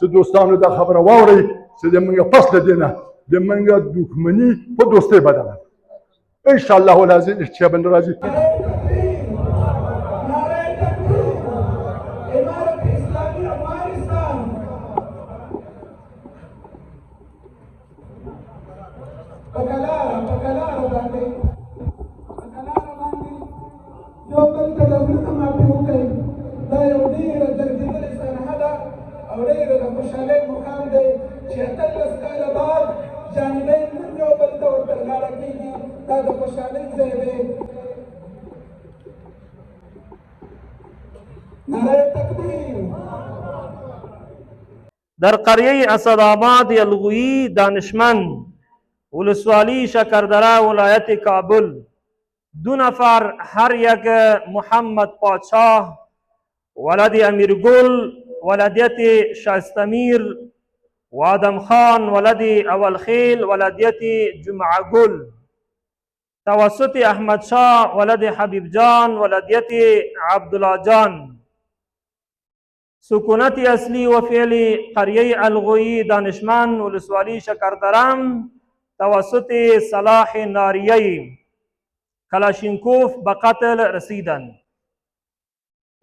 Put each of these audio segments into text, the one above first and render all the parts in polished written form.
چې دوستانو دا خبره واورئ چې زموږ پس له دې نه زموږ دښمني په دوستۍ بدله ان شاء الله العزیز اشتیا بن راځي. او ډېره د خوشحالۍ مقام دی چې 18 کاله بعد جانبین موږ یو بل ته ورته لاړه کېږي دا د خوشحالۍ ځای دی. نعره تکبیر. در قریه اسدآباد یلغویی دانشمند ولسوالی شکردره ولایت کابل 2 نفر هر یک محمد پادشاه ولد امیرگل ولدیت شایستمیر و آدم خان ولد اولخیل ولدیت جمعه گل توسط احمد شاه ولد حبیب جان ولدیت عبدالله جان سکونت اصلی و فعلی قریه الغویی دانشمند ولسوالی شکردرم توسط صلاح ناریه کلاشینکوف به قتل رسیدند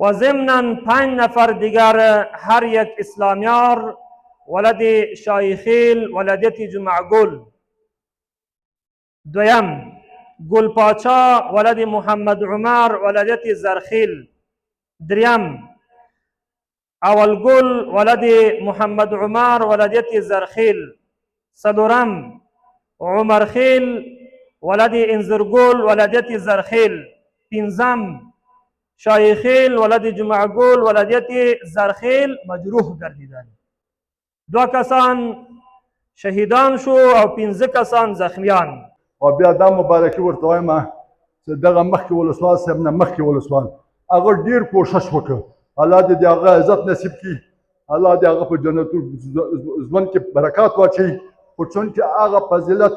و ضمناً 5 نفر دیگر هر یک اسلامیار ولد شایخیل ولدیت جمعه گل. دویم گل پاچا ولد محمد عمر ولدیت زرخیل. دریم اول گل ولد محمد عمر ولدیت زرخیل. صدورم عمر خیل ولد انزرگل ولدیت زرخیل. پنجم شایخیل ولد جمعه گل ولدیت زرخیل مجروح گردیدند. 2 کسان شهیدان شو او 15 کسان زخمیان. او بیا دا مبارکي ورته وایم چې دغه مخکې ولسوال صاحب نه مخکې ولسوال هغه ډېر کوښښ وکړ. الله دې د هغه عزت نصیب کړي، الله دې هغه په جنت ژوند کې برکات واچوي. خو چونکې هغه فضیلت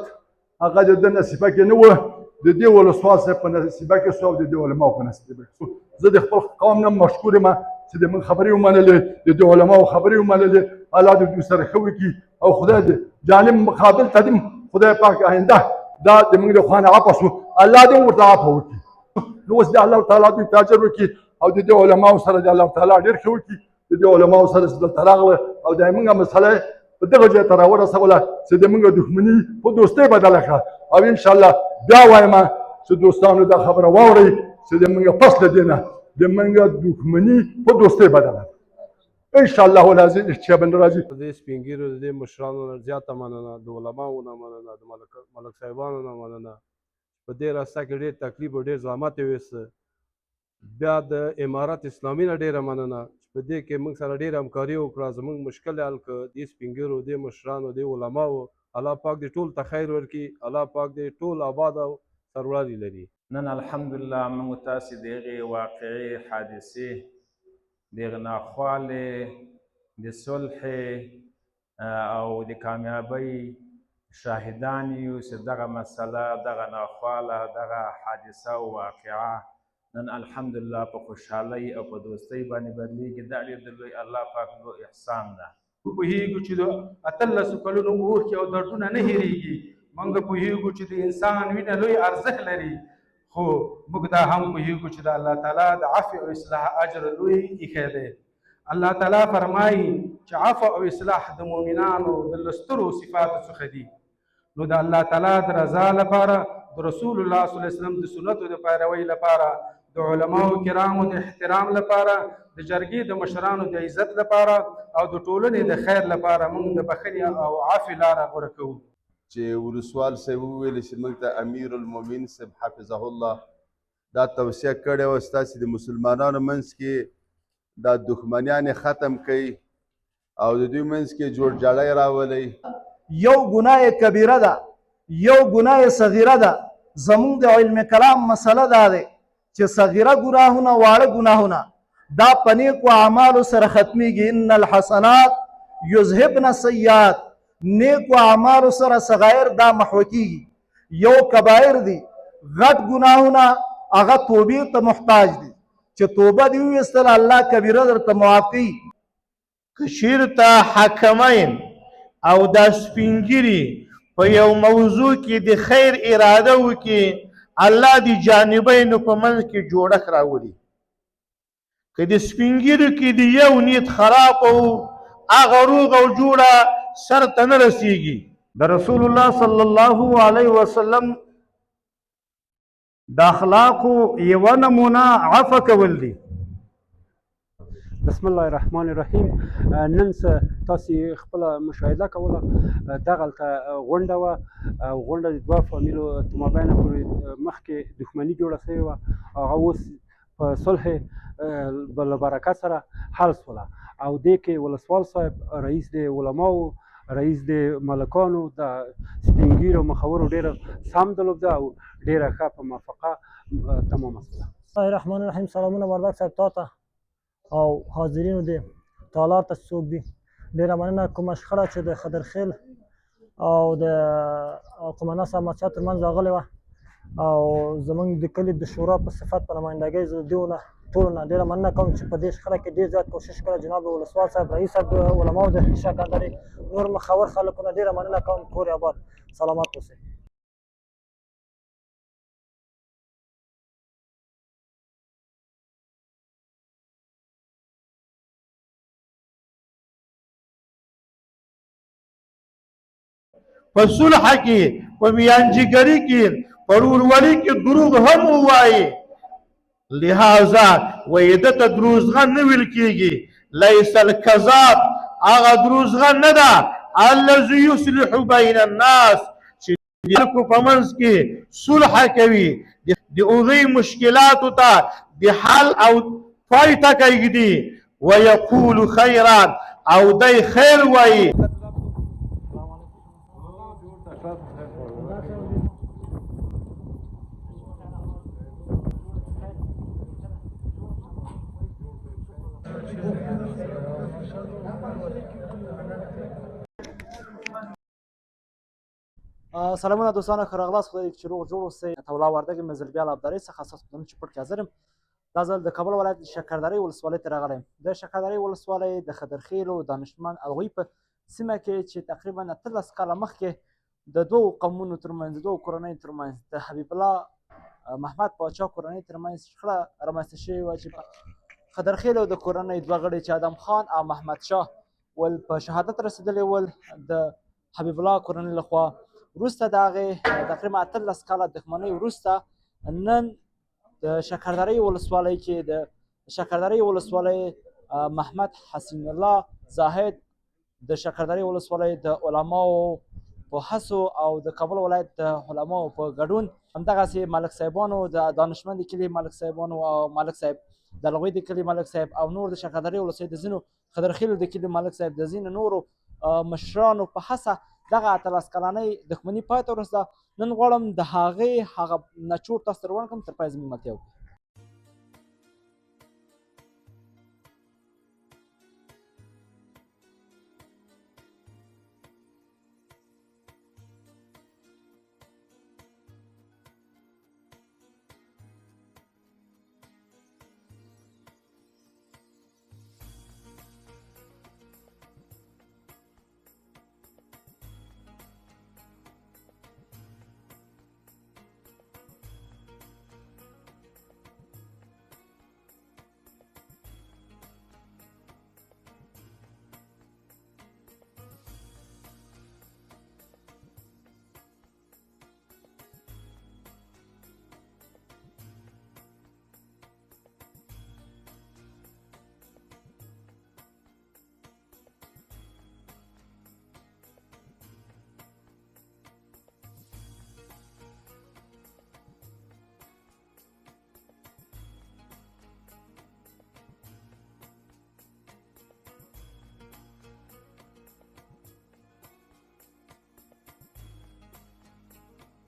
هغه د ده نصیبه کې نه وه، د دې ولسوال صاحب په نصیبه کې شو او د دې علماو په نصیبه کې شو. زه د خپل قوم نه مشکور یم چې د موږ خبرې ومنلې، د دې علماو خبرې ومنلې. الله دې دوی سره ښه وکړي او خدای دې جانب مقابل ته دې خدای پاک آینده دا د موږ د خوا نه عفو شو، الله دې ورته عفو وکړي. نو اوس دې الله تعالی دوی ته اجر وکړي او د دې علماو سره دې الله تعالی ډېر ښه وکړي. د دې علماو سره چې دلته راغله او د موږ مسله په دغه ځای ته راورسوله چې د موږ دښمني په دوستۍ بدله کړه. او انشاءالله بیا وایم چې دوستانو دا خبره واورئ چې د موږ پس له دې نه د موږ دښمني په دوستۍ بدله ان شاء الله العزیز اشتیا بن راځي. د دې سپین ږیرو د دې مشرانو نه زیاته مننه، د علماو نه مننه، د ملک صاحبانو نه مننه. په دې راسته کې ډېر تکلیف او ډېر زحمت یې ویسته. بیا د امارت اسلامي نه ډېره مننه په دې کې موږ سره ډېره همکاري وکړه، زموږ مشکل حل کړ. دې سپین ږیرو، دې مشرانو، دې علماو الله پاک دې ټول ته خیر ورکړي، الله پاک دې ټول آباد او سرلوړي لري. نن الحمدلله موږ تاسې د هغې واقعي حادثې د هغې ناخوالې د صلح او د کامیابۍ شاهدان یو چې دغه مسله، دغه ناخواله، دغه حادثه او واقعه نن الحمدلله په خوشحالۍ او په دوستۍ باندې بدلیږي. دا ډېر د لوی الله پاک لوی احسان ده. پوهېږو چې د 18 کلونو اوښکې او دردونه نه هېرېږي. موږ پوهېږو چې د انسان وینه لوی ارزښت لري، خو موږ دا هم پوهېږو چې د الله تعالی د عفو او اصلاح اجر لوی ایښی دی. الله تعالی فرمایي چې عفو او اصلاح د مؤمنانو د لسترو صفاتو څخه دي. نو د الله تعالی د رضا لپاره، د رسول الله صلی الله علیه وسلم د سنتو د پیروۍ لپاره، د علماو کرامو د احترام لپاره، د جرګې د مشرانو د عزت لپاره او د ټولنې د خیر لپاره موږ د بخښنې او عفو لاره غوره کوو. چې ولسوال صاحب وویل چې موږ ته امیر المؤمنین صاحب حفظه الله دا توصیه کړې وه ستاسې د مسلمانانو منځ کې دا دښمنیانې ختم کړئ او د دوی منځ کې جوړجاړی راولئ. یو ګناه کبیره ده، یو ګناه صغیره ده. زموږ د علم کلام مسله دا دی چې صغیره ګناهونه، واړه ګناهونه دا په نیکو اعمالو سره ختمیږي. ان الحسنات یذهبن السیئات، نیکو اعمالو سره صغایر دا محو کیږي. یو کبایر دي، غټ ګناهونه هغه توبې ته محتاج دي چې توبه دې وویستله الله کبیره درته معاف کوي. که چېرته حکمین او دا سپینګیري په یو موضوع کې د خیر اراده وکړي الله د جانبینو په منځ کې جوړښت راولي که د سپینګیرو کې د یو نیت خراب او هغه روغ او جوړه سر ته نه رسیږي د رسول الله صلی الله علیه وسلم د اخلاقو یوه نمونه عفو کول دي. بسم الله الرحمن الرحیم. نن تاسو خپل مشاهده کوله دغلته غونډه وه او غونډه د دوه فامیلو په مابین پورې مخکې دښمني جوړه شوې وه، هغه اوس په صلح له برکت سره حل شوله او دې کې ولسوال صاحب رئیس د علماو رئیس د ملکانو د سپینګیرو مخورو ډېره سم دلوبده او ډېره ښه په موافقه تمامه شوله. بسم الله الرحمن الرحیم. سلامونه وردګ صاحب تا ته او حاضرینو د تالار ته څوک دي. ډېره مننه کومه شخړه چې د خضرخیل او د قمندان صاحب احمدشاه ترمنځ راغلې وه او زموږ د کلي د شورا په صفت په نمایندګۍ زه د دې نه ټولو نه ډېره مننه کوم چې په دې شخړه کې ډېر زیات کوشش کړی. جناب ولسوال صاحب رئیس صاحب د علماو د شکردرې نور مخور خلکو نه ډېره مننه کوم. کور یې آباد، سلامت اوسئ. په صلح کې په میانجیګري کې په ورورولي کې دروغ هم ووایي، لہذا وایده ته دروغجن نه ویل کېږي. لیس الکذاب هغه دروغجن نه ده الذي یصلح بین الناس چې د خلکو په منځ کې صلح کوي، د هغوی مشکلاتو ته د حل او پای ټکی ږدي. ویقول خیرا او دی خیر وایي. سلامونه دوستانو، ښه راغلاست. خدای دې چې روغ جوړ اوسئ. عطاالله وردګ یم، زلبیا له ابدارۍ څخه ستاسو په چې پټ کې حاضر یم. دا ځل د کابل ولایت د شکردرې ولسوالۍ ته راغلی یم. د شکردرې ولسوالۍ د خضرخیلو دانشمند هغوی په سیمه کې چې تقریبا 18 کاله مخکې د دوو قومونو ترمنځ د دوو کورنیو ترمنځ د حبیب الله محمد پاچا کورنۍ ترمنځ شخړه رامنځته شوې وه چې په خضرخیلو د کورنۍ دوه غړي چې ادم خان او محمد شاه ول په شهادت رسېدلي ول د حبیب الله کورنۍ لخوا. وروسته د هغې تقریبا 18 کاله دښمنۍ وروسته نن د شکردرې ولسوالۍ کې د شکردرې ولسوالۍ محمد حسین الله زاهد د شکردرې ولسوالۍ د علماو په هڅو او د کابل ولایت د علماو په ګډون همدغسې ملک صاحبانو د دانشمند کلي ملک صاحبانو او ملک صاحب د لغوی د کلي ملک صاحب او نور د شکردرې ولسوالۍ د ځینو خضرخیلو د کلي ملک صاحب د ځینو نورو مشرانو په هڅه دغه 18 کلنۍ دښمني پای ته ورسېده. نن غواړم د هغې هغه نچوړ تاسو ته روان کړم، تر پایه زموږ ملتیا وکړئ.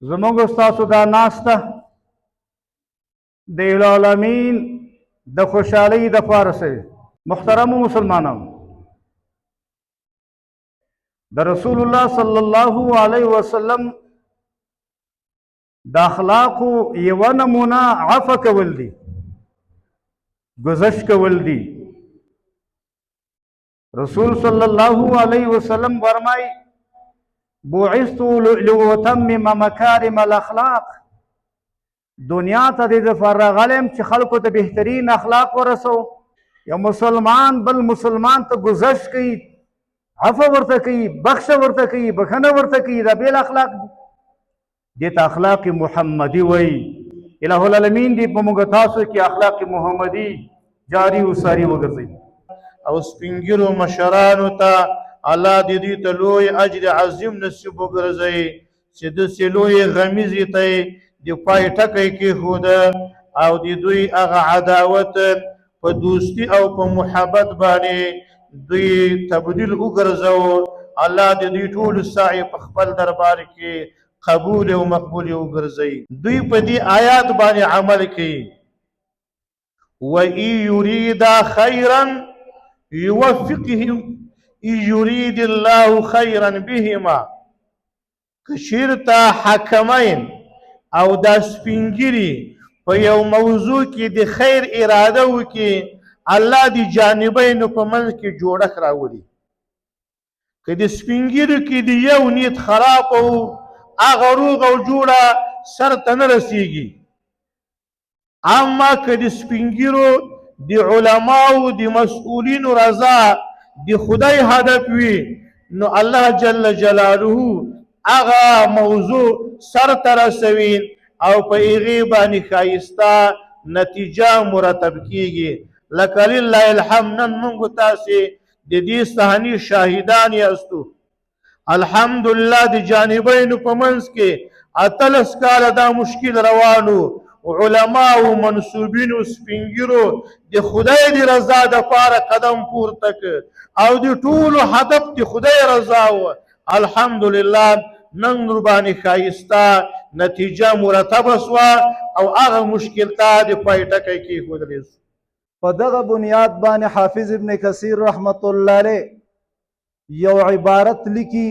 زموږ ستاسو دا ناسته د العالمین د خوشحالۍ دپاره شوې. محترمو مسلمانانو، د رسول الله صلی الله علیه وسلم د اخلاقو یوه نمونه عفو کول دي، گذشت کول دي. رسول صلی الله علیه وسلم فرمای بعثت لأتمم مکارم الاخلاق، دنیا ته د فرغلم چې خلکو ته بهترین اخلاق ورسو. یو مسلمان بل مسلمان ته گذشت کوي، عفو ورته کوي، بخښه ورته کوي، بخښنه ورته کوي، دا بیل اخلاق دي. دې ته اخلاق محمدي وایي. الہ العالمین دې په موږ تاسو کې اخلاق محمدي جاری وساري وګرځي. او سپینګیرو مشرانو ته الله دې دوی ته لوی اجر عظیم نصیب وګرځوي چې داسې لویې غمیزې ته یې د پای ټکی کېښوده او د دوی هغه عداوت په دوستي او په محبت باندې دوی تبدیل وګرځوه. الله دې دوی ټول سعی په خپل دربار کې قبول او مقبول وګرځوي. دوی په دې آیات باندې عمل کوي. وَإِن يُرِيدَا خَيْرًا يُوَفِّقْهُ إِن يُرِيدِ اللَّهُ خَيْرًا بِهِمَا. که چېرته حکمین او دا سپینګیري په یو موضوع کې د خیر اراده وکړي، الله د جانبینو په منځ کې جوړښت راولي. که د سپینګیرو کې د یو نیت خراب او هغه روغ او جوړه سر ته نه رسیږي، اما که د سپینګیرو د علماو د مسؤلینو رضا د خدای هدف وي، نو الله جل جلاله هغه موضوع سر ته رسوي او په هغې باندې ښایسته نتیجه مرتب کیږي. لکه لله الحمد نن موږ تاسې د دې صحنې شاهدان یاستو. الحمدلله د جانبینو په منځ کې 18 کاله دا مشکل روانو. علماو منصوبینو سپینګیرو د خدای د رضا دپاره قدم پورته کړ او د ټولو هدف د خدای رضا وه. الحمدلله نن ورباندې ښایسته نتیجه مرتبه سوه او هغه مشکل ته د پای ټکی کېښودلی سو. په دغه بنیاد باندې حافظ ابن کثیر رحمت الله علیه یو عبارت لیکي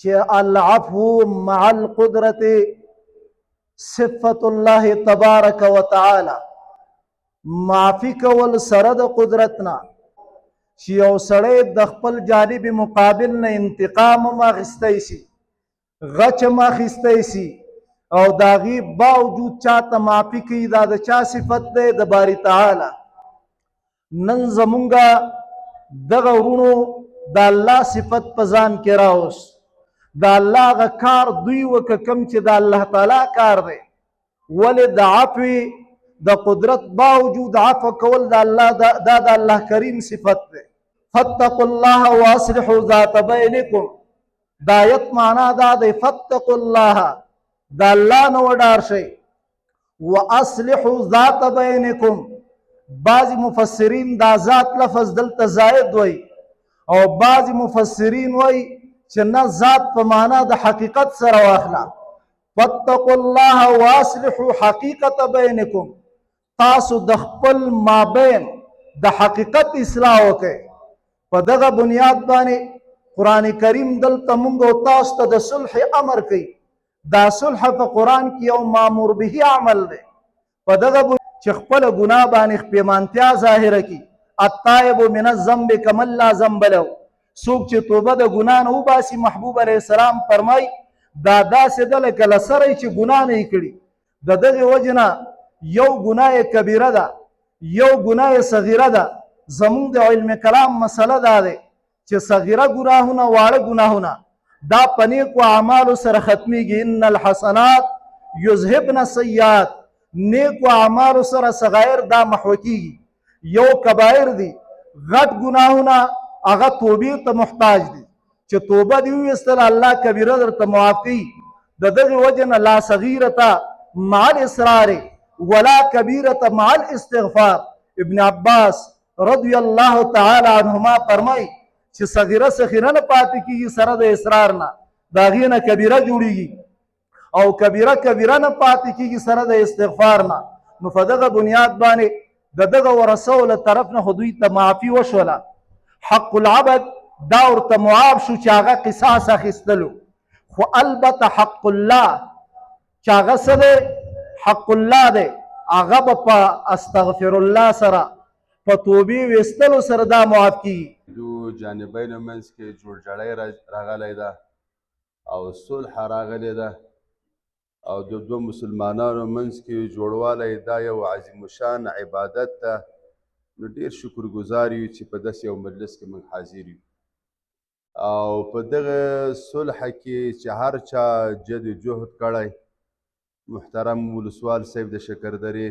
چې العفو مع القدرت صفت الله تبارک وتعالی. معافی کول سره د قدرت نه چې یو سړی د خپل جانب مقابل نه انتقام هم اخیستی شي، غچ هم اخیستی شي او د هغې باوجود چاته معافي کوي. دا د چا صفت دی؟ د باري تعالی. نن زمونږ دغه ورونو د الله صفت په ځان کې راوست. د الله هغه کار دوی وکړه کوم چې د الله تعالی کار دی. ولې د عفو د قدرت باوجود عفو کول د الله دا د الله کریم صفت دی. فاتقوا الله واصلحوا ذات بینکم. د آیت معنا دا دی فاتقوا الله، د الله نه وډار شئ، واصلحوا ذات بینکم. بعض مفسرین دا ذات لفظ دلته زائد وی او بعض مفسرین وی چې نه ذات په معنا د حقیقت سره واخلا. فاتقوا الله واصلحوا حقیقت بینکم. تاسو د خپل مابین د حقیقت اصلاح وکړئ. په دغه بنیاد باندې قرآن کریم دلته مونږ او تاسو ته د صلح امر کوي. دا صلح په قرآن کې یو مامور به عمل دی. په دغه چې خپل ګناه باندې پیمانتیا ظاهره کړي. التائب من الذنب کمن لا ذنب له. څوک چې توبه د ګناه نه وباسي، محبوب علیه السلام فرمای دا داسې ده لکه له سره چې ګناه نه یې کړي. د دغې وجې نه یو ګناه کبیره ده، یو ګناه صغیره ده. زمونږ د علم کلام مسله دا دی چې صغیره ګناهونه، واړه ګناهونه دا په نیکو اعمالو سره ختمیږي. ان الحسنات یذهبن السیئات. نیکو اعمالو سره صغایر دا محو کیږي. یو کبایر دي، غټ ګناهونه هغه توبې ته محتاج دي چې توبه دې وویستله الله کبیره درته معاف کوي. د دغې وجې نه لا صغیرته مع الاصرار ولا کبیرته مع الاستغفار. ابن عباس رضی الله تعالی عنهما فرمای چې صغیره سخیره نه پاتې کېږي سره د اصرار نه، د هغې نه کبیره جوړېږي او کبیره کبیره نه پاتې کېږي سره د استغفار نه. نو په دغه بنیاد باندې د دغه ورثو له طرف نه خو دوی ته معافي وشوله. حق العبد دا ورته معاف شو چې هغه قصاص اخیستلو. خو البته حق الله چې هغه څه دی؟ حق الله دی، هغه به په استغفر الله سره په توبې ویستلو سره دا معاف کیږي. دو جانبینو منځ کې جوړجاړی راغلی ده او صلح راغلی ده او د دوه مسلمانانو منځ کې جوړوالی دا یو عظیم الشان عبادت ده. نو ډېر شکرګزار یو چې په داسې یو مجلس کې موږ حاضر یو او په دغه صلح کې چې هر چا جد جهد کړی، محترم ولسوال صاحب د شکردرې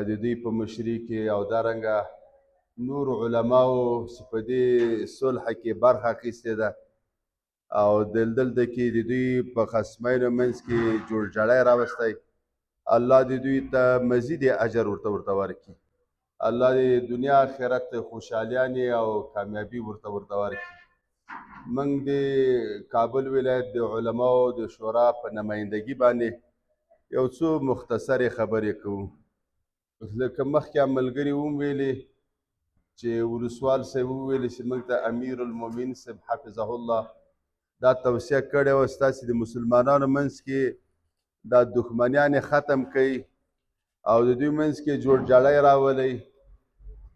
د دوی په مشري کې او دارنګه نور علماو چې په دې صلح کې برخه اخیستې ده او دلته کې د دوی په خصمینو منځ کې جوړجاړی راوستی. الله دې دوی ته مزید اجر ورته ورکړي. الله دې دنیا آخرت خوشحالیانې او کامیابي ورته ورکړي. موږ د کابل ولایت د علماو د شورا په نمایندګي باندې یو څو مختصرې خبرې کوو. لکه مخکې ملګري وویلې چې ولسوال صاحب وویلې چې موږ ته امیر المؤمنین صاحب حفظه الله دا توصیه کړې وه ستاسې د مسلمانانو منځ کې دا دښمنیانې ختم کوي او د دوی منځ کې جوړجاړی راولئ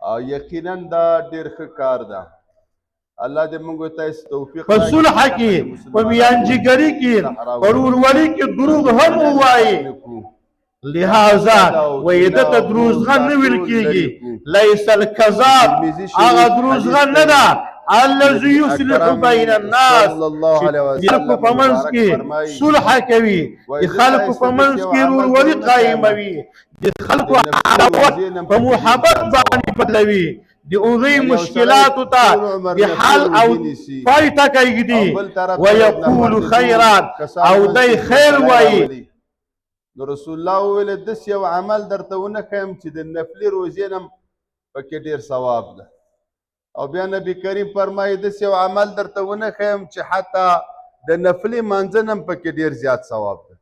او یقینا دا ډېر ښه کار ده. الله دې موږ ته توفیق په صلح کې په میانجیګري کې په ورورولي کې دروغ هم ووایي. لہذا ویدته دروغجن نه ویل کېږي. لیس الکذاب هغه دروغجن نه ده الذي یصلح بین الناس چې خلکو په منځ کې صلح کوي، د خلکو په منځ کې ورورولي قایموي، د خلکو عداوت په محبت باندې بدلوي، د هغوی مشکلاتو ته د حل او پای ټکی ږدي. ویقول خیرا او دی خیر وایي. نو رسول الله وویل داسې یو عمل درته ونه ښیم چې د نفلي روژې نه پکې ډېر ثواب ده. او بیا نبي کریم فرمایي داسې یو عمل درته ونه ښیم چې حتی د نفلي مانځه نه هم پکې ډېر زیات ثواب ده.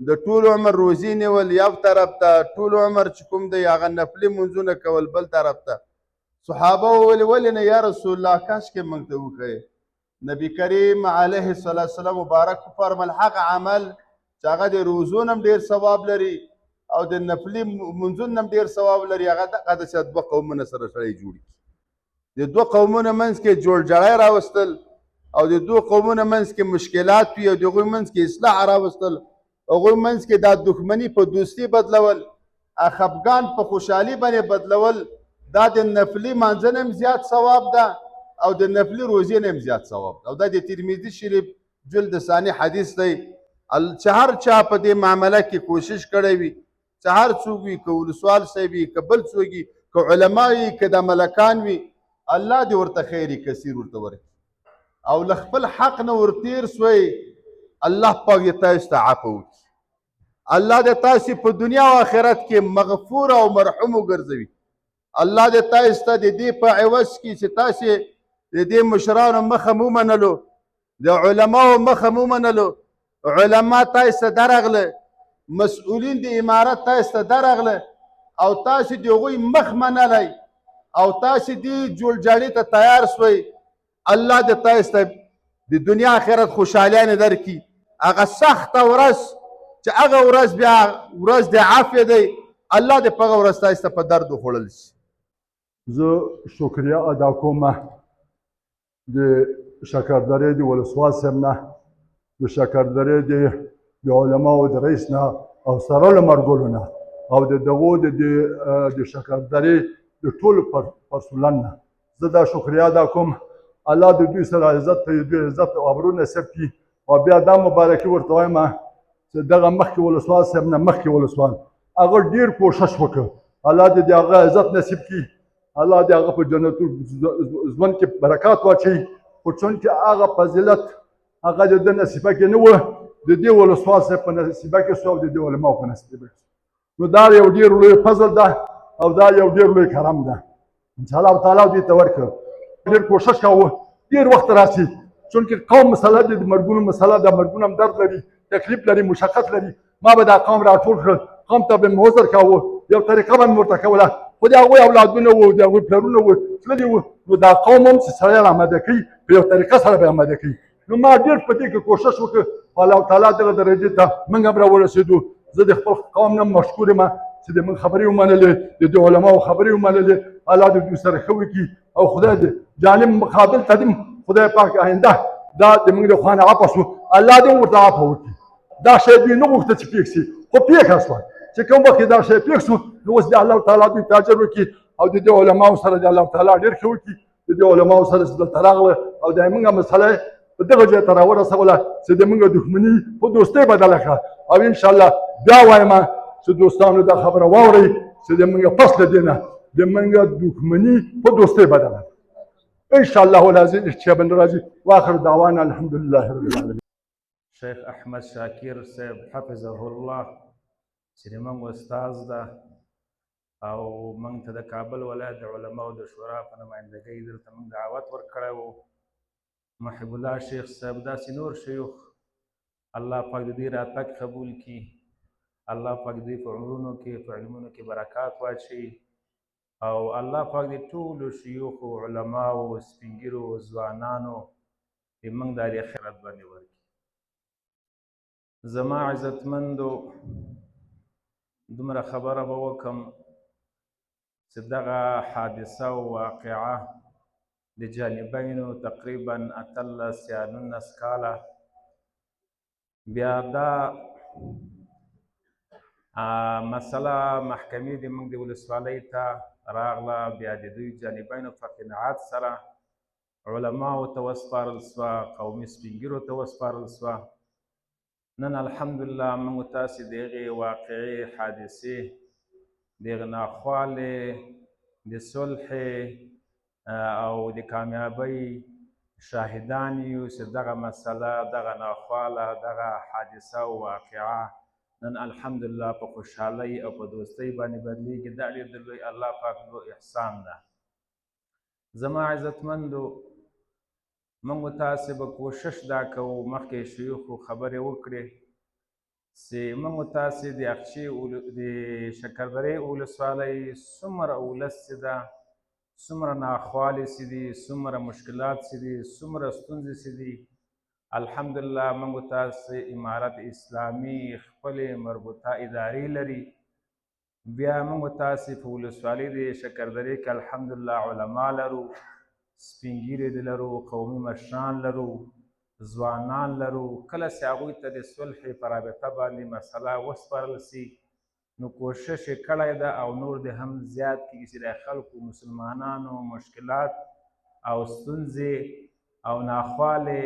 د ټول عمر روژې نیول یو طرف ته، ټول عمر چې کوم دی هغه نفلي مونځونه کول بل طرف ته. صحابه وویل ولې نه یا رسول الله کاشکې موږ ته وښیې. نبي کریم علیه الصلاة والسلام مبارک فرمایل هغه عمل چې هغه د روزو نه هم ډېر ثواب لري او د نفلي منځونو نه هم ډېر ثواب لري، هغه دغه داسې دوه قومونه سره سړی جوړ کړي. د دوه قومونو منځ کې جوړجاړی راوستل او د دوه قومونو منځ کې مشکلات وي او د هغوی منځ کې اصلاح راوستل، هغوی منځ کې دا دښمني په دوستي بدلول، خفګان په خوشحالي باندې بدلول، دا د نفلي مانځه نه هم زیات ثواب ده او د نفلي روزې نه هم زیات ثواب ده. او دا د ترمذي شریف جلد ثاني حدیث دی. چې هر چا په دې معامله کې کوشش کړی وي، چې هر څوک وي، که ولسوال صاحب وي، که بل څوک وي، که علما وي، که د ملکان وي، الله دې ورته خیر کثیر ورته ورکړي او له خپل حق نه ورتېر سوی، الله پاک دې تاسو ته عفو وکړي. الله دې تاسو په دنیا او آخرت کې مغفور او مرحوم وګرځوي. الله دې تاسو ته د دې په عوض کې چې تاسو د دې مشرانو مخه مو منلو، د علماو مخه مو منلو، علما تاسو ته درغله، مسؤلین د امارت تاسو ته درغله او تاسو د هغوی مخ منلی او تاسو دې جوړجاړي ته تیار سوئ. الله دې تاسو ته د دنیا آخرت خوشحالیانې درکړي. هغه سخته ورځ چې هغه ورځ بیا ورځ د عافیه دی، الله دې په هغه ورځ تاسو ته په درد وخوړل شي. زه شکریه ادا کوم د شکردرې د ولسوال صاحب نه، د شکردرې د علماو د رئیس نه او سره له مرګلو نه او د دغو د شکردرې د ټولو پرسولان نه زه دا شکریه ادا کوم. الله د دوی سره عزت ته دوی عزت او ابرو نصیب کړي. او بیا دا مبارکي ورته وایم چې دغه مخکې ولسوال صاحب نه مخکې ولسوال هغه ډېر کوښښ وکړ. الله دې د هغه عزت نصیب کړي. الله دې هغه په جنتو ژوند کې برکات واچوي. خو چونکې هغه فضیلت هغه د ده نصیبه کې نه وه، د دې ولسوال صاحب په نصیبه کې سو او د دې علماو په نصیبه کې. نو دا یو ډېر لوی فضل ده او دا یو ډېر لوی کرم ده. انشاءالله تعالی دې ته ورکړه. ډېر کوښښ کاوه، ډېر وخت راسي، چونکې قوم مسله د مرګونو مسله ده، مرګونه هم درد لري، تکلیف لري، مشقت لري. ما به دا قوم راټول کړل، قوم ته به مې عذر کاوه، یو طریقه به مې ورته کوله، خو د هغوی اولادونه وو، د هغوی پلرونه وو، تللي وو. نو دا قوم هم چې سړی راماده کوي په یو طریقه سره به اماده کوي. نو ما ډېر په دې کې کوښښ وکړ، الله تعالی دغه درجې ته موږ هم راورسېدو. زه د خپل قوم نه مشکور یم چې د موږ خبرې ومنلې د دې علماو خبرې ومنلې الله دې دوی سره ښه وکړي او خدای دې جانب مقابل ته دې خدای پاک آینده دا د موږ د خوا نه عفه شو الله دې ورته عفه وکړي دا شی دوی نه غوښته چې پېښ شي خو پېښه شوه چې کوم وخت دا شی پېښ شو نو اوس دې الله تعالی دوی ته اجر وکړي او د دې علماو سره دې الله تعالی ډېر ښه وکړي د دې علماو سره چې دلته راغله او د موږ مسله په دغه ځای ته راورسوله چې د موږ دښمني په دوستۍ بدله کړه او انشاءالله بیا وایم چې دوستانو دا خبره واورئ چې د موږ پس له دې نه د موږ دښمني په دوستۍ بدله ان شاء الله العزیز اشتیابا راځي واخر دعوانا الحمد لله رب العالمین شیخ احمد شاکر صاحب حفظه الله چې زموږ استاذ ده او موږ ته د کابل ولایت د علماو د شورا په نمایندګۍ دلته موږ دعوت ورکړی و محب الله شیخ صاحب داسې نور شیوخ الله پاک د دې راتګ قبول کړي الله پاک دې په عمرونو کې په علمونو کې برکات واچوي او الله پاک دې ټولو شیوخو علماو سپین ږیرو ځوانانو دې موږ د آخرت باندې ورکړي زما عزتمندو دومره خبره به وکړم چې دغه حادثه او واقعه د جانبینو تقریبا 18 یا 19 کاله بیا دا مسله محکمې د موږ د ولسوالۍ ته راغله بیا د دوی جانبینو په قناعت سره علماو ته وسپارل سوه قومي سپین ږیرو ته وسپارل سوه نن الحمدلله موږ تاسې د هغې واقعې حادثې د هغه ناخوالې د صلح او د کامیابۍ شاهدان یو چې دغه مسله دغه ناخواله دغه حادثه او واقعه نن الحمدلله په خوشحالۍ او په دوستۍ باندې بدلیږي دا ډېر د لوی الله پاک لوی احسان ده زما عزتمندو موږ تاسې به کوشش دا کوو مخکې شیوخو خبرې وکړې چې موږ تاسې د اقچې د شکردرې ولسوالۍ څومره ولس چې ده څومره ناخوالې چې دي څومره مشکلات چې دي څومره ستونزې چې دي الحمدلله موږ تاسې امارت اسلامي خپلې مربوطه ادارې لري بیا موږ تاسې په ولسوالۍ د شکردرې کې الحمدلله علما لرو سپین ږیري دې لرو قومي مشران لرو ځوانان لرو کله چې هغوی ته د صلح په رابطه باندې مسله وسپارل سي نو کوشش یې کړی ده او نور دې هم زیات کېږي چې د خلکو مسلمانانو مشکلات او ستونزې او ناخوالې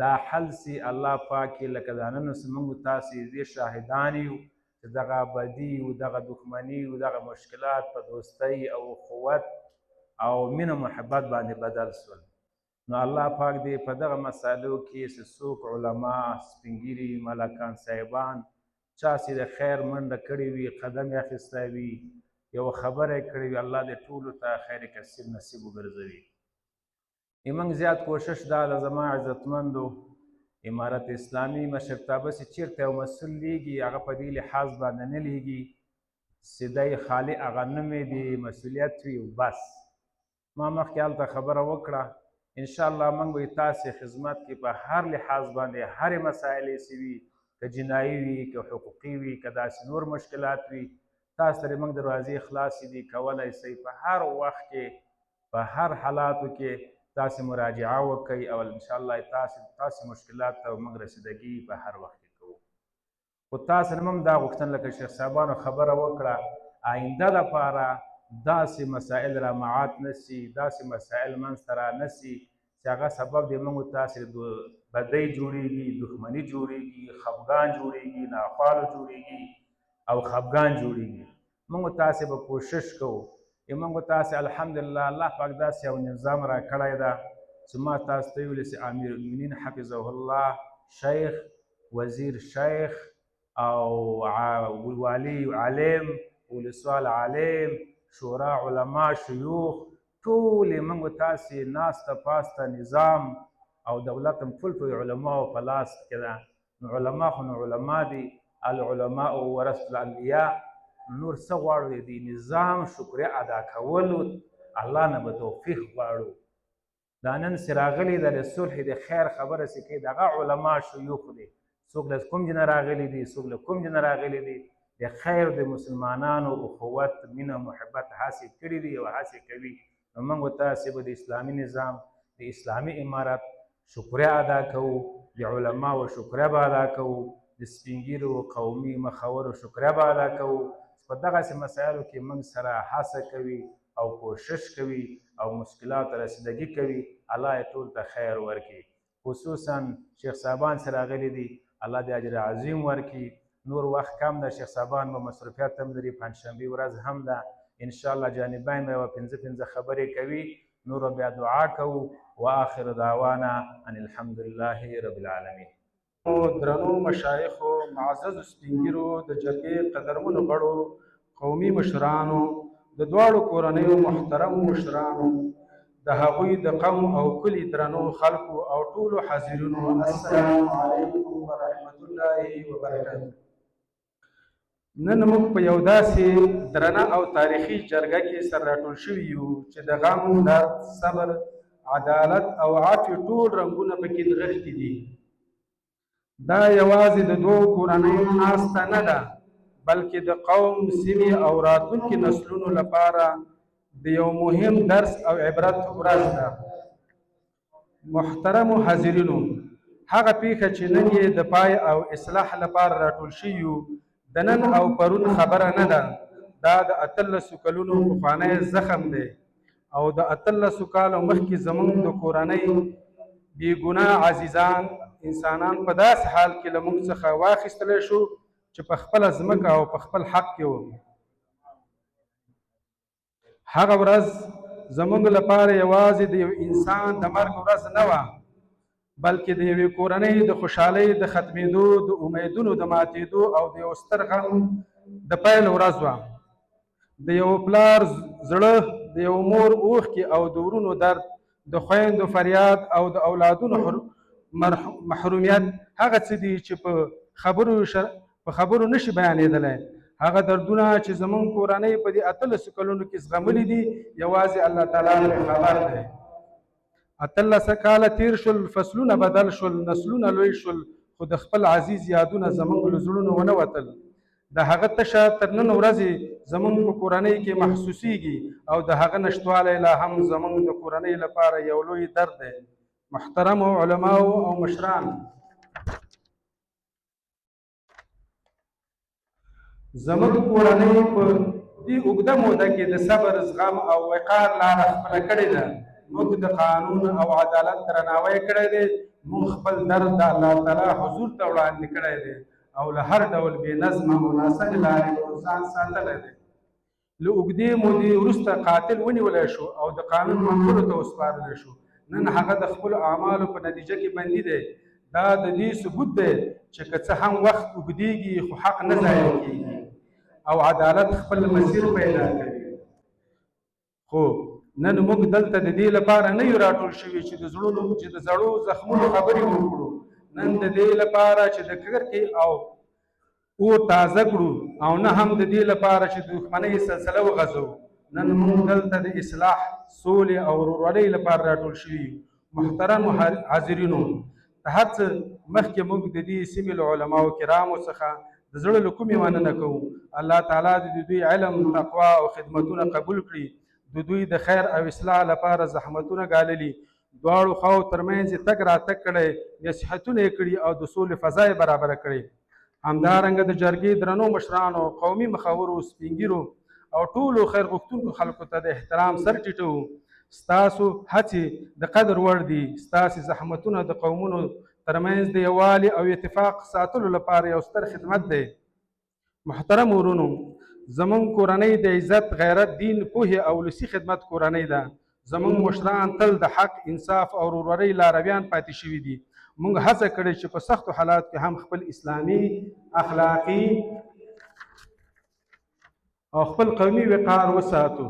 دا حل سي الله پاک یې لکه دا نن اوس موږ تاسې دې شاهدان یو چې دغه بدي او دغه دښمني او دغه مشکلات په دوستۍ او اخوت او مینه محبت باندې بدل سول نو الله پاک دې په دغه مسایلو کې چې څوک علما سپین ږیري ملکان صاحبان چا چې د خیر منډه کړې وي قدم یې اخیستی وي یوه خبره یې کړې وي الله دې ټولو ته خیر کثیر نصیب وګرځوي موږ زیات کوشش دا ده زما عزتمندو امارت اسلامي مشرتابه چې چېرته یو مسؤل لیږي هغه په دې لحاظ باندې نه لیږي چې دی خالي هغه نوم یې د مسؤلیت وي بس ما مخکې هلته خبره وکړه انشاءالله موږ به تاسې خدمت کې په هر لحاظ باندې هرې مسایلې چې وي که جنایي وي که حقوقي وي که داسې نور مشکلات وي تاسو ته موږ دروازې خلاصې دي کولی شئ په هر وخت کې په هر حالاتو کې تاسې مراجعه وکئ او انشاءالله تاسې مشکلات ته موږ رسیدګي په هر وخت کې کوو خو تاسو نه هم دا غوښتنه لکه شیخ صاحبانو خبره وکړه آینده لپاره داسې مسائل رامعات نه سي داسې مسائل منځته را نه سي چې هغه سبب د موږ تاسې بدۍ جوړېږي دښمني جوړېږي خفګان جوړېږي ناخواله جوړېږي او خفګان جوړېږي موږ تاسې به کوشش کوو موږ تاسې الحمدلله الله پاک داسې یو نظام را کړی ده چې ما تاسو ته ویلي چې امیر المؤمنین حفظه الله شیخ وزیر شیخ او والي عالم ولسوال عالم شورا علما شیوخ ټول موږ تاسې ناسته پاسته نظام او دولت هم ټول په علماو په لاس کې ده نو علما خو نو علما دي العلماء ورثة الانبیاء نور څه غواړو د نظام شکریه ادا کولو الله نه به توفیق غواړو دا نن چې راغلي ده د صلح د خیر خبره چې کوي دغه علما شیوخ دي څوک له کوم ځای نه راغلي دي څوک له کوم ځای نه راغلي دي د د خیر د مسلمانانو اخوت مینه محبت هڅې کړي دي او هڅې کوي. نو موږ تاسې به د اسلامي نظام د اسلامي امارت شکریه ادا کوو، د علماو شکریه به ادا کوو، د سپین ږیرو قومي مخورو شکریه به ادا کوو. په دغسې مسایلو کې موږ سره هڅه کوي او کوشش کوي او مشکلاتو رسیدګي کوي. الله یې ټول ته خیر ورکړي. خصوصا شیخ صاحبان چې راغلي دي، الله دې اجر عظیم ورکړي. نور وخت کم ده، شیخ صاحبان به مصروفیت هم لري، پنجشنبې ورځ هم ده. انشاءالله جانبین به یوه پنځه خبرې کوي. نور بیا دعا کوو. واخر دعوانا ان الحمد لله رب العالمین. درنو مشایخو، معززو سپین ږیرو، د جرګې قدرمنو غړو، قومي مشرانو، د دواړو کورنیو محترمو مشرانو، د هغوی د قوم او کلي درنو خلکو او ټولو حاضرینو، السلام علیکم ورحمت الله وبرکاته. نن موږ په یو داسې درنه او تاریخي جرګه کې سره راټول شوي یو چې د غم، درد، صبر، عدالت او عافیې ټول رنګونه پکې نغښتي دي. دا یوازې د دوو کورنیو ناسته نه ده، بلکې د قوم، سیمې او راتلونکي نسلونو لپاره د یو مهم درس او عبرت ورځ ده. محترمو حاضرینو، هغه پیښه چې نن یې د پای او اصلاح لپاره راټول شوي یو د نن او پرون خبره نه ده. دا د 18 کلونو پخوانی زخم دی او د 18 کالو مخکې زموږ د کورنۍ بې ګناه عزیزان انسانان په داسې حال کې له موږ څخه واخیستلی شو چې په خپله ځمکه او په خپل حق کې وو. هغه ورځ زموږ لپاره یوازې د یو انسان د مرګ ورځ نه وه، بلکې د یوې کورنۍ د خوشحالۍ د ختمېدو، د امیدونو د ماتېدو او د یو ستر غم د پیل ورځ وه. د یو پلار زړه، د یو مور اوښکې او د ورونو درد، د خویندو فریاد او د اولادونو محرومیت هغه څه دي چې په خبرو نشي بیانېدلی. هغه دردونه چې زموږ کورنۍ په دې 18 کلونو کې زغملي دي، یوازې الله تعالی پرې خبر دی. 18 کاله تیر شول، فصلونه بدل شول، نسلونه لوی شول، خو د خپل عزیز یادونه زموږ له زړونو ونه وتل. د هغه تشه تر نن ورځې زموږ په کورنۍ کې محسوسیږي او د هغه نشتوالی لا هم زموږ د کورنۍ لپاره یو لوی درد دی. محترمو علماو او مشران، زموږ کورنۍ په دې اوږده موده کې د صبر، زغم او وقار لاره خپله کړې ده. موږ د قانون او عدالت درناوی کړی دی. موږ خپل درد د الله تعالی حضور ته وړاندې کړی دی او له هر ډول بې نظمه او ناسمې لارې ځان ساتلی دی. له اوږدې مودې وروسته قاتل ونیولی شو او د قانون منګولو ته وسپارلی شو. نن هغه د خپلو اعمالو په نتیجه کې بندي دی. دا د دې ثبوت دی چې که څه هم وخت اوږدېږي خو حق نه ضایع کېږي او عدالت خپل مسیر پیدا کوي. خو نن موږ دلته د دې لپاره نه یو راټول شوي چې د زړو زخمونو خبرې وکړو. نن د دې لپاره چې د کرکې او اور تازه کړو او نه هم د دې لپاره چې د دښمنۍ سلسله وغځو. نن موږ دلته د اصلاح، سولې او ورورولۍ لپاره راټول شوي. محترمو حاضرینو، د هر څه مخکې موږ د دې سیمې له علماو کرامو څخه د زړه له کومې مننه کوو. الله تعالی د دوی علم، تقوا او خدمتونه قبول کړي. د دوی د خیر او اصلاح لپاره زحمتونه ګاللي. دواړو خواو ترمنځ یې تګ راتګ کړی، نصیحتونه یې کړي او د سولې فضا یې برابره کړې. همدارنګه د جرګې درنو مشرانو، قومي مخورو، سپین ږیرو او ټولو خیر غوښتونکو خلکو ته د احترام سر ټیټوو. ستاسو هڅې د قدر وړ دي. ستاسې زحمتونه د قومونو ترمنځ د یووالي او اتفاق ساتلو لپاره یو ستر خدمت دی. محترم ورونو، زموږ کورنۍ د عزت، غیرت، دین، پوهې او ولسي خدمت کورنۍ ده. زموږ مشران تل د حق، انصاف او ورورۍ لارویان پاتې شوي دي. موږ هڅه کړې چې په سختو حالات کې هم خپل اسلامي، اخلاقي او خپل قومي وقار وساتو.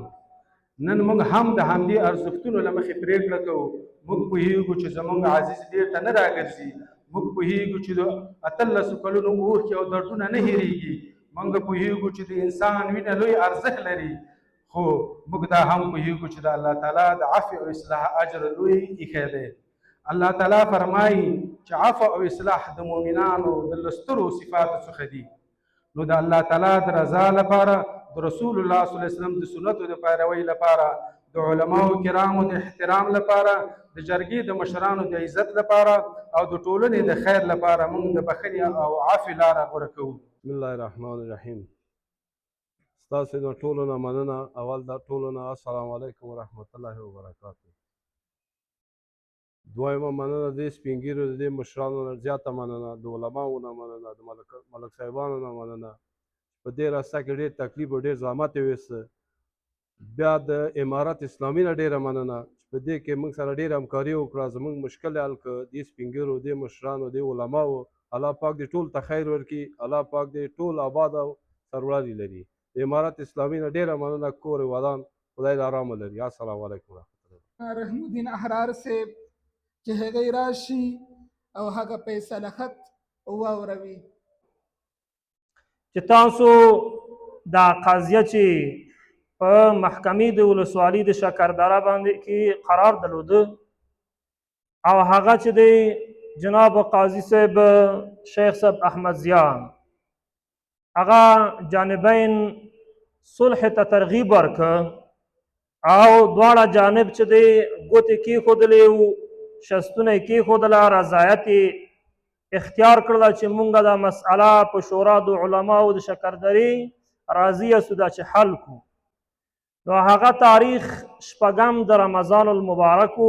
نن موږ هم د همدې ارزښتونو له مخې پرېکړه کوو. موږ پوهېږو چې زموږ عزیز بېرته نه راګرځي. موږ پوهېږو چې د 18 کلونو اوښکې او دردونه نه هېرېږي. موږ پوهېږو چې د انسان وینه لوی ارزښت لري. خو موږ دا هم پوهېږو چې د الله تعالی د عفو او اصلاح اجر لوی ایښی دی. الله تعالی فرمایي چې عفو او اصلاح د مؤمنانو د سترو صفاتو څخه دي. نو د الله تعالی د رضا لپاره د رسول الله صلی الله علیه وسلم د سنتو د پیروي لپاره د علماو کرامو د احترام لپاره د جرګې د مشرانو د عزت لپاره او د ټولنې د خیر لپاره موږ د بخښنې او عفو لاره غوره کوو. بسم الله الرحمن الرحیم. ستاسو د ټولو نه مننه. اول د ټولو نه السلام علیکم ورحمت الله وبرکاتو. دویمه مننه د سپین ږیرو د دې مشرانو نه زیاته مننه، د علماو نه مننه، د ملک صاحبانو نه مننه. په دې راسته کې ډېر تکلیف او ډېر زحمت یې ویسته. بیا د امارت اسلامي نه ډېره مننه چې په دې کې موږ سره ډېره همکاري وکړه، زموږ مشکل یې حل کړ. دې سپین ږیرو، دې مشرانو، دې علماو، الله پاک دې ټول ته خیر ورکړي، الله پاک دې ټول آباد او سرلوړي لري. د امارت اسلامي نه ډېره مننه، کور ودان خدای دې ارامه لري. السلام علیکم ورحمت الله. رحم الدین احرار صاحب چې هغې راشي او هغه فیصله خط واوروي. چې تاسو دا قضیه چې په محکمې د ولسوالۍ د شکردره باندې کې قرار درلوده او هغه چې دی جناب قاضي صاحب شیخ صاحب احمد ضیا هغه جانبین صلح ته ترغیب ورکړه او دواړه جانب چې دی ګوتې کېښودلې وو، شستونه یې کېښودله، رضایت یې اختیار کړله چې مونږ دا مسئله په شورا د علماو د شکردرې راضي یاستو دا چې حل کړو. نو هغه تاریخ شپږم د رمضان المبارک و.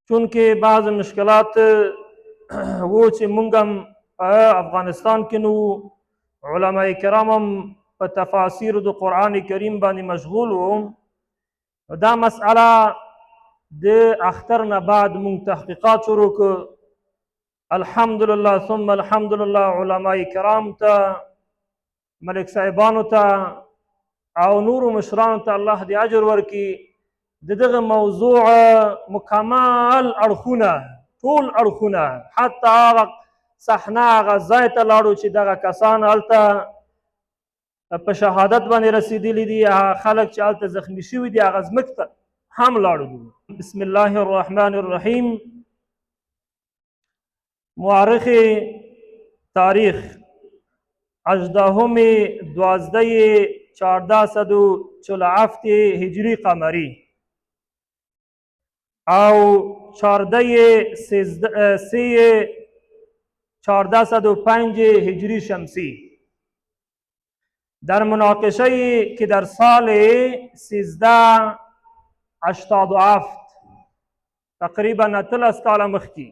چونکې بعض مشکلات و چې مونږ هم په افغانستان کې نو علما کرام هم په تفاسیر د قرآن کریم باندې مشغول وو. دا مسئله د اختر نه بعد مونږ تحقیقات شروع کړ. الحمدلله ثم الحمدلله علما کرام ته، ملک صاحبانو ته او نورو مشرانو ته الله دې اجر ورکړي. د دغه موضوع مکمل اړخونه، ټول اړخونه، حتی هغه صحنه هغه ځای ته لاړو چې دغه کسان هلته په شهادت باندې رسېدلي دي، هغه خلک چې هلته زخمي شوي دي هغه ځمکې ته هم لاړو. بسم الله الرحمن الرحیم. مورخ تاریخ 18/12/1447 هجری قمری او 14/3/1405 هجری شمسی در مناقشه که در سال 1387 تقریبا 13 کال مخکې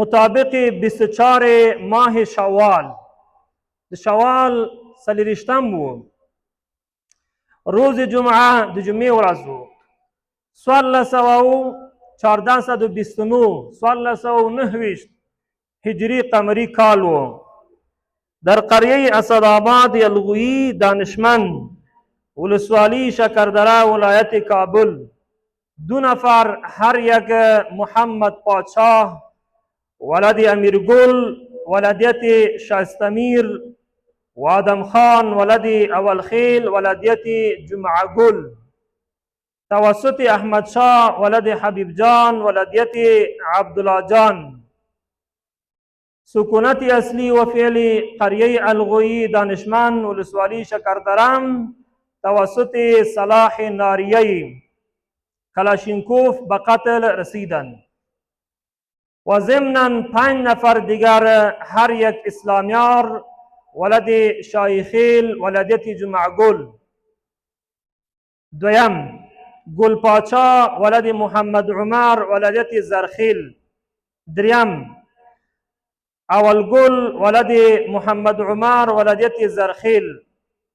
مطابق 24 ماه شوال د شوال 23 و روز جمعه د جمعې ورځ و 1429 هجری قمری کال و. در قریه اسدآباد یلغویی دانشمند ولسوالی شکردره ولایت کابل 2 نفر هر یک محمد پادشاه ولد امیرگل ولدیت شایستمیر و آدم خان ولد اولخیل ولدیت جمعگل توسط احمد شاه ولد حبیب جان ولدیت عبدالله جان. سکونت اصلی و فعلی قریه الغویی دانشمند ولسوالی شکردرم توسط صلاح ناریه کلاشینکوف به قتل رسیدند و ضمناً 5 نفر دیگر هر یک اسلامیار ولد شایخیل ولدیت جمعگل. دویم گلپاچا ولد محمد عمر ولدیت زرخیل. دریم اولگل ولد محمد عمر ولدیت زرخیل.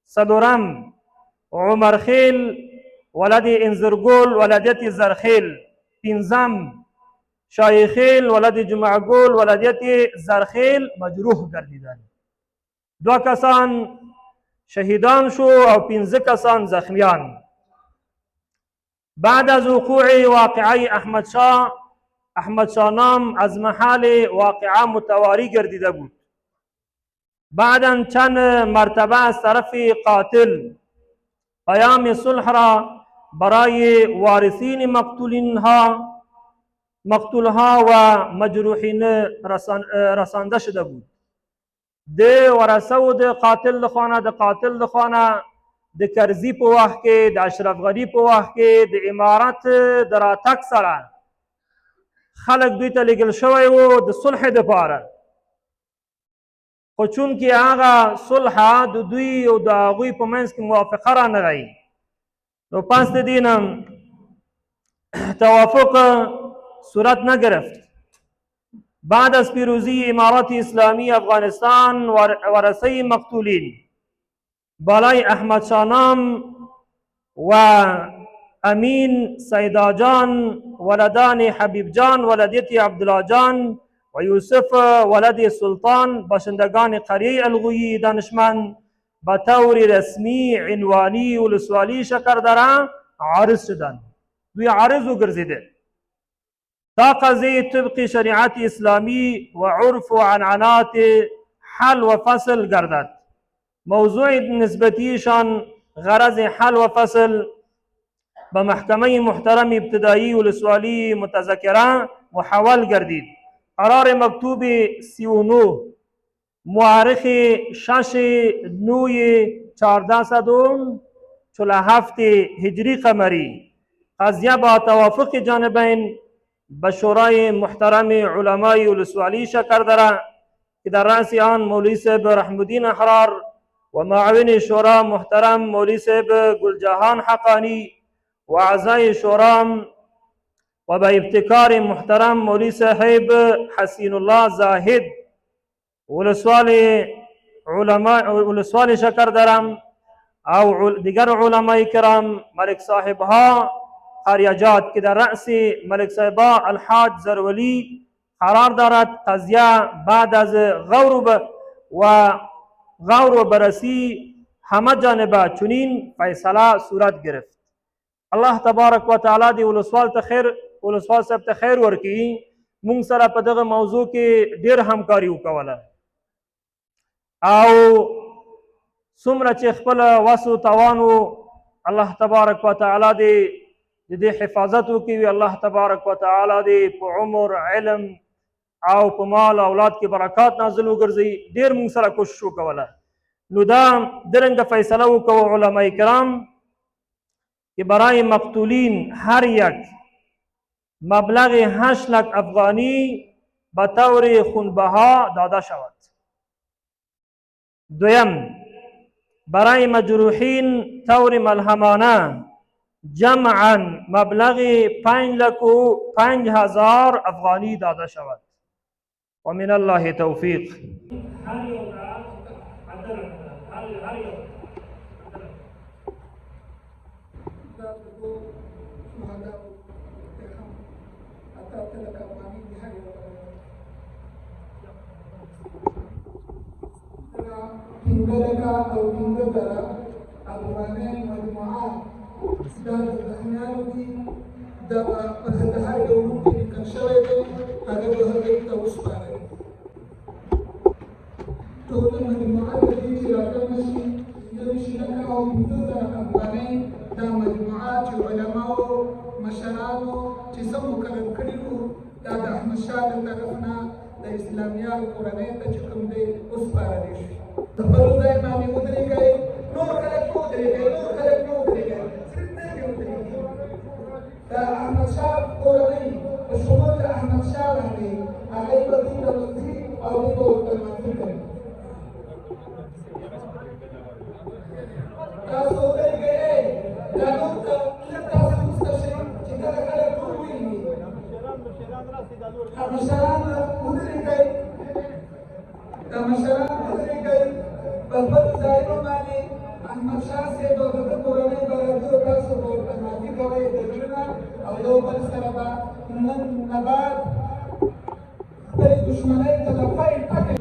صدرم عمرخیل ولد انزرگل ولدیت زرخیل. پنجم شایخیل ولد جمعگل ولدیت زرخیل مجروح گردیدند. 2 کسان شهیدان شو او 15 کسان زخمیان. بعد از وقوع واقعه احمد شاه نام از محل واقعه متواری گردیده بود. بعدا چند مرتبه از طرف قاتل پیام صلح را برای وارثین مقتولها و مجروحین رسانده شده بود. د ورثو د قاتل لخوا نه د قاتل لخوا نه د کرزي په وخت کې د اشرف غني په وخت کې د امارت د راتګ سره خلک دوی ته لېږل شوی و د صلح دپاره خو چونکې هغه صلح د دوی او د هغوی په منځ کې موافقه رانغی نو پس د دې نه توافق صورت نگرفت. بعد از پیروزی امارات اسلامی افغانستان ورثه مقتولین بالای احمد شاه نام و امین سیدا جان ولدان حبیب جان ولدیت عبدالله جان و یوسف ولد سلطان باشندگان قریه الغویی دانشمند به طور رسمی عنوانی ولسوالی شکردره عارض شدند. دوی عارض وګرځیدل. دا قضیه طبق شریعت اسلامی و عرف و عنعنات حل و فصل گردد. موضوع نسبتیشان غرض حل و فصل به محکمه محترم ابتدایی ولسوالی متذکره محول گردید. قرار مکتوب 39 مورخ 6/9/1447 هجری قمری قضیه با توافق جانبین به شورای محترم علمای ولسوالی شکر داره که در رأس آن مولوی صاحب رحم الدین احرار و معاون شورا محترم مولوی صاحب گلجهان حقانی و اعضای شورا و به ابتکار محترم مولوی صاحب حسین الله زاهد ولسوال شکر دارم او دیگر علمای کرام ملک صاحب ها قریجات که در رأس ملک صاحب الحاج زرولی قرار دارد قضیه بعد از غور و بررسی همه جانبه چنین فیصله صورت گرفت. الله تبارک و تعالی دی ولسوال صاحب ته خیر ورکړي. مونږ سره په دغه موضوع کې ډېر همکاري وکوله او څومره چې خپل وس و توان و الله تبارک و تعالی دی د دې حفاظت وکړي. الله تبارک و تعالی دی په عمر علم او په مال اولاد کې برکات نازل وګرځي. ډېر مونږ سره کوشش وکوله. نو دا درنګه فیصله وکړو علمای کرام که برای مقتولین هر یک مبلغ 8 لک افغانی به طور خونبها داده شود. دویم برای مجروحین طور ملهمانه جمعا مبلغ 5,05,000 افغانی داده شود و من الله توفیق. پنځلکه او 15,000 افغانۍ مجموعه دا د زخمیانو دي. دا په هر ډول کې لیکل شوی دی. هغه به هغوی ته وسپارئ. ټوله مجموعه د دې چې راجمع شي 21,000 او 15,000 افغانۍ دا مجموعه چې علماو مشرانو چې څه مقرر کړي وو دا د احمدشاه له طرف نه د اسلامیانو کورنۍ ته چې کوم دی وسپارلی شي. د خپل ځای باندې ودرېږئ. نور خلک مه ودرېږئ. صرف نرمې ودرېږئ. د احمدشاه کورنۍ په شمول د احمدشاه باندې هغوی به دوی ته لمانځي او دوی به ورته لمانځي کوي. تاسو ودرېږئ. دا نور ته لږ تاسو وروسته شئ چې کله خلک ټول وویني. مشران ودرېږئ. د مشران ودرېږئ. په خپل ځایونو باندې احمدشاه صاحب او د ده کورنۍ به راځي او تاسو به ورته معافي کوئ د زړه نه او یو بل سره به نن نه بعد خپلې دښمنۍ ته د پیل ټکی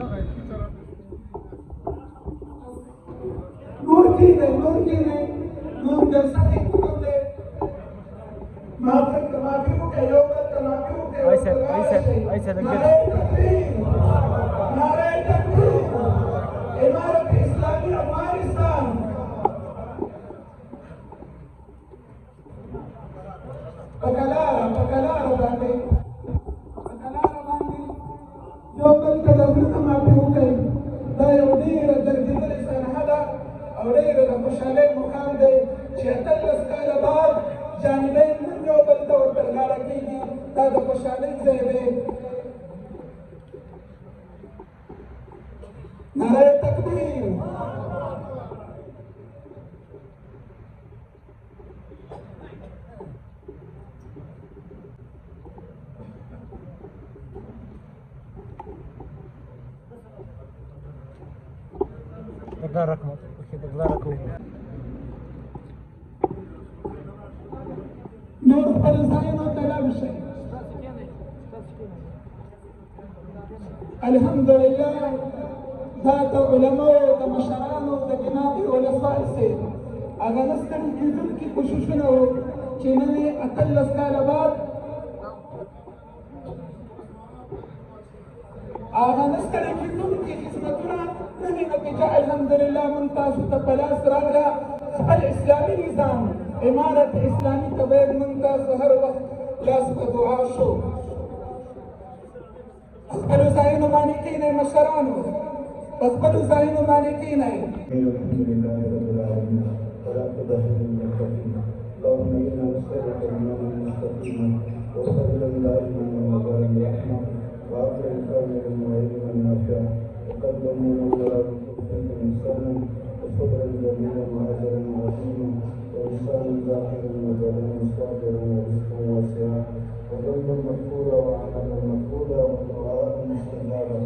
نور کښېنئ. نور جلسه کې حکم دی. معافي وکړئ. یو بل ته معافي وکړئ. نعره تکبیر. امارت اسلامی افغانستان. پکلاره باندې یو بل ته د زړه معافي وکړئ. دا یو او ډېر د خوشحالۍ مقام دی چې 18 کاله بعد جانبین موږ یو بل ته ورته لاړه کېږي دا د خوشحالۍ ځای دی نعره تکبیر نور خپل ځایونو ته لاړ شئ الحمدلله دا د علماو د مشرانو د جناب ولسوال صاحب هغه نه ستړي کېدونکي کوششونه وو چې نن یې 18 کاله بعد هغه نه ستړي کېدونکي خدمتونه نن یې نتیجه الحمدلله موږ تاسو ته په لاس راغله خپل اسلامي نظام امارت اسلامي ته باید موږ تاسو هر وخت لاس په دعا شو خپلو ځایونو باندې کښېنئ مشرانو په خپلو ځایونو باندې کښېنئ الحمدلله رب العالمين والعاقبة للمتقين اللهم إنا نسألك إيمانا مستقيما وفضلا دائما ونظرا برحمة وعقلا كاملا وعلما نافعا وقلبا منورا وتوفيقا إحسانا وصبرا جميلا وأجرا عظيما ولسانا ذاكرا وبدنا صابرا ورزقا واسعا وذنبا مغفورا وعملا مقبولا ودعاء مستجابا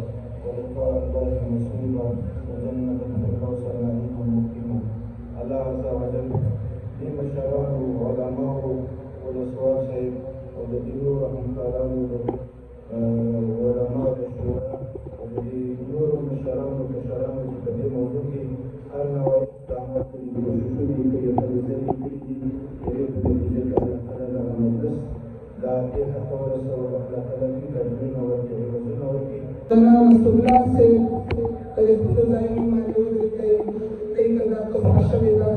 ولقاء الله نصيبا وجنة الفردوس نعيما مقيما الله عز وجل لما شرعه علماء والأسوار صاحب وجديد همکارانو علماء الشورى وجديد نور مشرانو کشرانو چې په دې موضوع کې هر نوع اقدامات کوي کوششونه یې کوي هلې ځلې کېږي د دې په نتیجه کې الله تعالی دغه مجلس دا دې حق ورسوه الله تعالی دې تجربونه ورکړي عوضونه ورکړي جناب رسول الله سے خپلو ځایونو باندې ودرېږئ دې ته دا تحفه شوې ده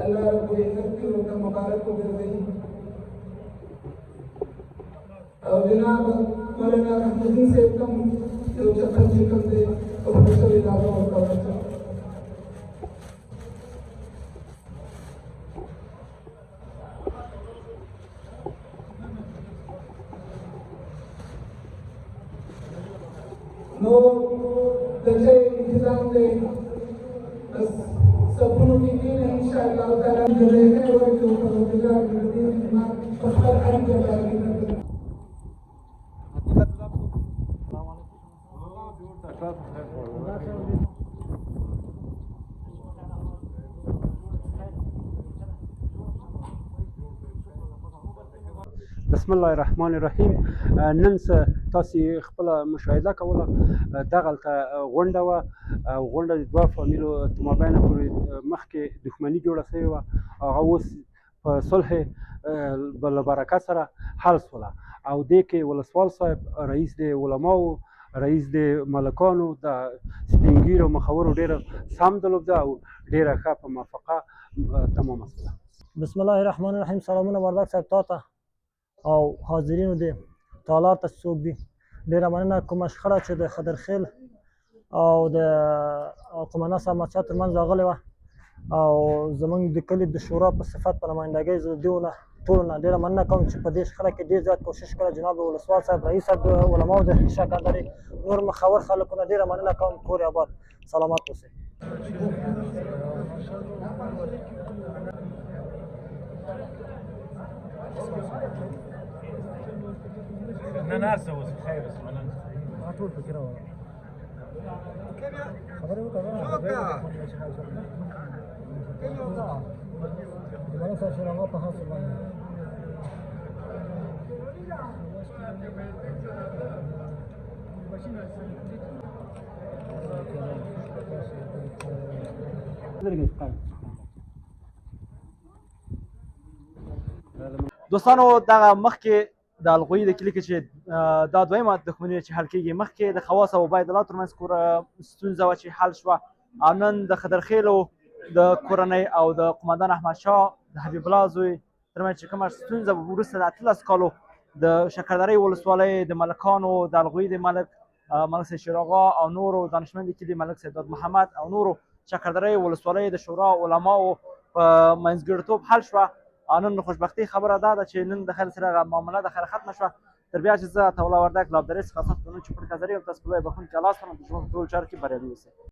الله رب العزت دې ورته مبارک وګرځوي او جناب مولانا رحمتي صاحب ته هم یو چکر چې کوم دی تحفه شوې ده هغه ورته ورکړئ نو د چای انتظام دی بس صفونو کې کېنئ انشاءالله تعالی د ریحې ورکړو پروردګار د دې خدمت په خپل هر ځای باندې وکړي بسم الله الرحمن الرحیم نن تاسو خپل مشاهده کوله دغلته غونډه وه او غونډه د دوه فامیلو په مابین پورې مخکې دښمني جوړه شوې وه هغه اوس په صلح له برکت سره حل شوله او دې کې ولسوال صاحب رئیس د علماو رئیس د ملکانو د سپین ږیرو مخورو ډېره سم درلوده او ډېره ښه په موافقه تمامه شوله بسم الله الرحمن الرحیم سلامونه وردګ صاحب تا ته او حاضرینو دې تالار ته څوک دي ډېره مننه کومه شخړه چې د خدرخیل او د قمناس احمدشاه ترمنځ راغلې وه او زموږ د کلي د شورا په صفت په نمایندګۍ زه د دې ټولو نه ډېره مننه کوم چې په دې شخړه کې ډېر زیات کوشش کړی جناب ولسوال صاحب رئیس صاحب د علماو د شکرداري نور مخور خلکو نه ډېره مننه کوم کور یې آباد سلامت اوسئ نن هر څه اوس خیر اوس مننه ټول پکې راوړل خبرې وکړه دمانه سره شرغا په حاصل باندې دوستانو دغه مخکې د الغوی د کلي کې چې دا دویمه دښمني چې حل کېږي مخکې د خواص او عبید الله ترمنځ ستونزه وه چې حل شوه او نن د خدرخیلو د کورنۍ او د قمندان احمدشاه د حبیب الله زوی ترمنځ چې کومه ستونزه وروسته د 18 کالو د شکردرې ولسوالۍ د ملکانو د الغوی د ملک سید شیر آغا او نورو دانشمند کلي ملک سید داد محمد او نورو شکردرې ولسوالۍ د شورا علماو په منځګړیتوب حل شوه. نن خوشبختي خبره دا ده چې نن د خیر سره هغه معامله د خیر ختمه شوه. تر بیا چې زه عطا الله وردګ له ابدارۍ څخه ستاسو په نوم چوپړ کزري یم، تاسو په لویه بخښونکي الله سره د ژوند په ټول چارو کې بریالي اوسئ.